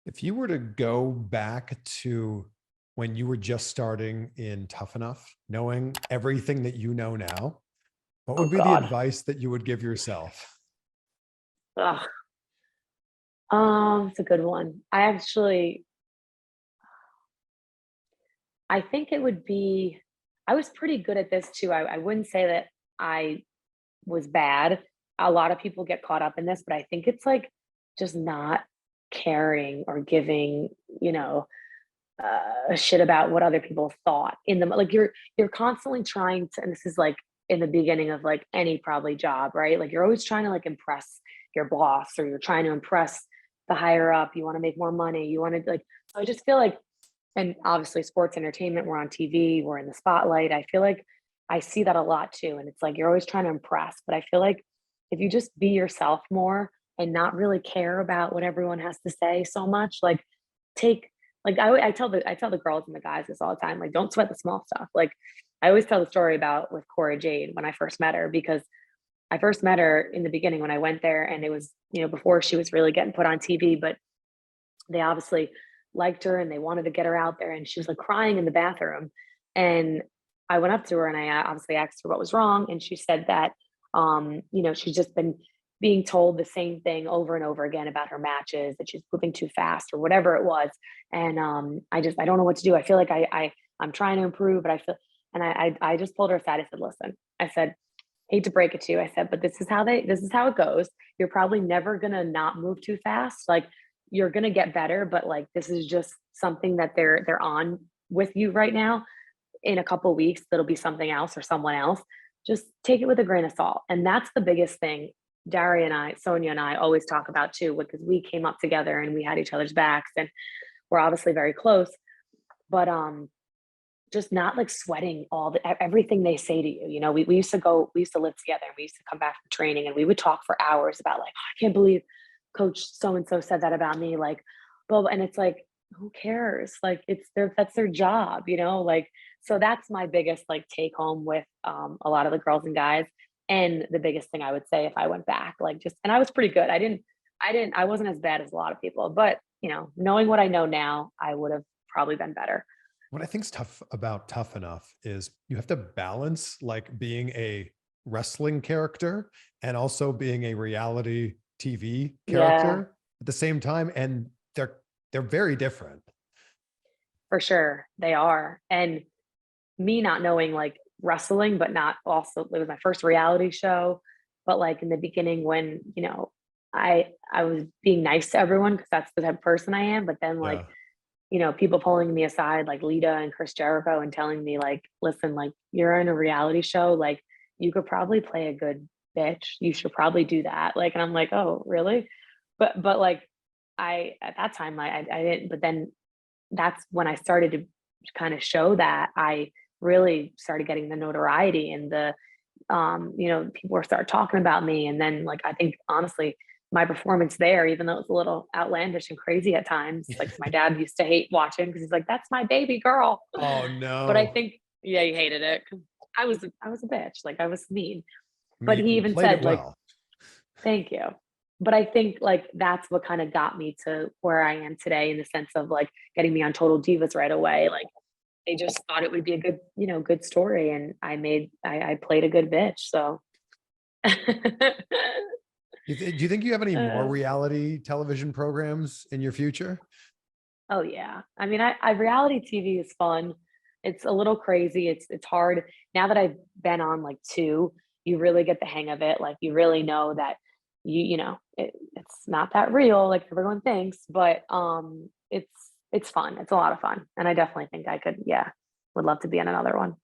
If you were to go back to when you were just starting in Tough Enough, knowing everything that you know now, what Oh would be the God. advice that you would give yourself? Ugh. It's a good one. I think it would be, I was pretty good at this too. I wouldn't say that I was bad. A lot of people get caught up in this, but I think it's like just not caring or giving, you know, a shit about what other people thought in them. Like you're constantly trying to, and this is like in the beginning of like any probably job, right? Like you're always trying to like impress your boss or you're trying to impress the higher up. You want to make more money. You want to like, so I just feel like, and obviously sports entertainment, we're on TV, we're in the spotlight. I feel like I see that a lot too. And it's like you're always trying to impress. But I feel like if you just be yourself more and not really care about what everyone has to say so much, like take like I tell the girls and the guys this all the time, like don't sweat the small stuff. Like I always tell the story about with Cora Jade when I first met her because I first met her in the beginning when I went there and it was, before she was really getting put on TV, but they obviously liked her and they wanted to get her out there and she was like crying in the bathroom and I went up to her and I obviously asked her what was wrong and she said that she's just been being told the same thing over and over again about her matches that she's moving too fast or whatever it was and I don't know what to do. I feel like I'm trying to improve but I feel and I just pulled her aside. I said, listen, I said, hate to break it to you. I said, but this is how it goes. You're probably never gonna not move too fast. Like you're gonna get better, but like this is just something that they're on with you right now. In a couple weeks, that'll be something else or someone else. Just take it with a grain of salt. And that's the biggest thing. Sonia and I always talk about too, because we came up together and we had each other's backs and we're obviously very close. But just not like sweating everything they say to you. We we used to live together and we used to come back from training and we would talk for hours about like, "Oh, I can't believe coach so and so said that about me." Like, blah, blah. And it's like, who cares? Like that's their job, like, so that's my biggest like take home with a lot of the girls and guys. And the biggest thing I would say if I went back, like just, and I was pretty good. I wasn't as bad as a lot of people, but knowing what I know now, I would have probably been better. What I think's tough about Tough Enough is you have to balance like being a wrestling character and also being a reality TV Yeah. character at the same time, and they're very different. For sure, they are, and me not knowing, like, wrestling, but not also it was my first reality show, but, like, in the beginning when, I was being nice to everyone because that's the type of person I am, but then, like, Yeah. people pulling me aside, like Lita and Chris Jericho and telling me, like, "Listen, like, you're in a reality show, like, you could probably play a good bitch, you should probably do that," like, and I'm like, "Oh, really?" But, like, I at that time, I didn't, but then that's when I started to kind of show that I really started getting the notoriety and the people were start talking about me. And then like I think honestly, my performance there, even though it was a little outlandish and crazy at times, like my dad used to hate watching because he's like, that's my baby girl. Oh But I no. think, yeah, he hated it. 'Cause I was a bitch. Like I was mean. I But mean, he you even played it said, like, well. thank you. But I think, like, that's what kinda got me to where I am today in the sense of, like, getting me on Total Divas right away, like, they just thought it would be a good good story, and I played a good bitch, so Do you think you have any more Uh, reality television programs in your future? oh, yeah. I mean, I reality TV is fun. It's a little crazy, it's hard. Now that I've been on, like, 2, you really get the hang of it, like, you really know that it's not that real like everyone thinks, but, it's fun, it's a lot of fun, and I definitely think I could, yeah, would love to be on another one.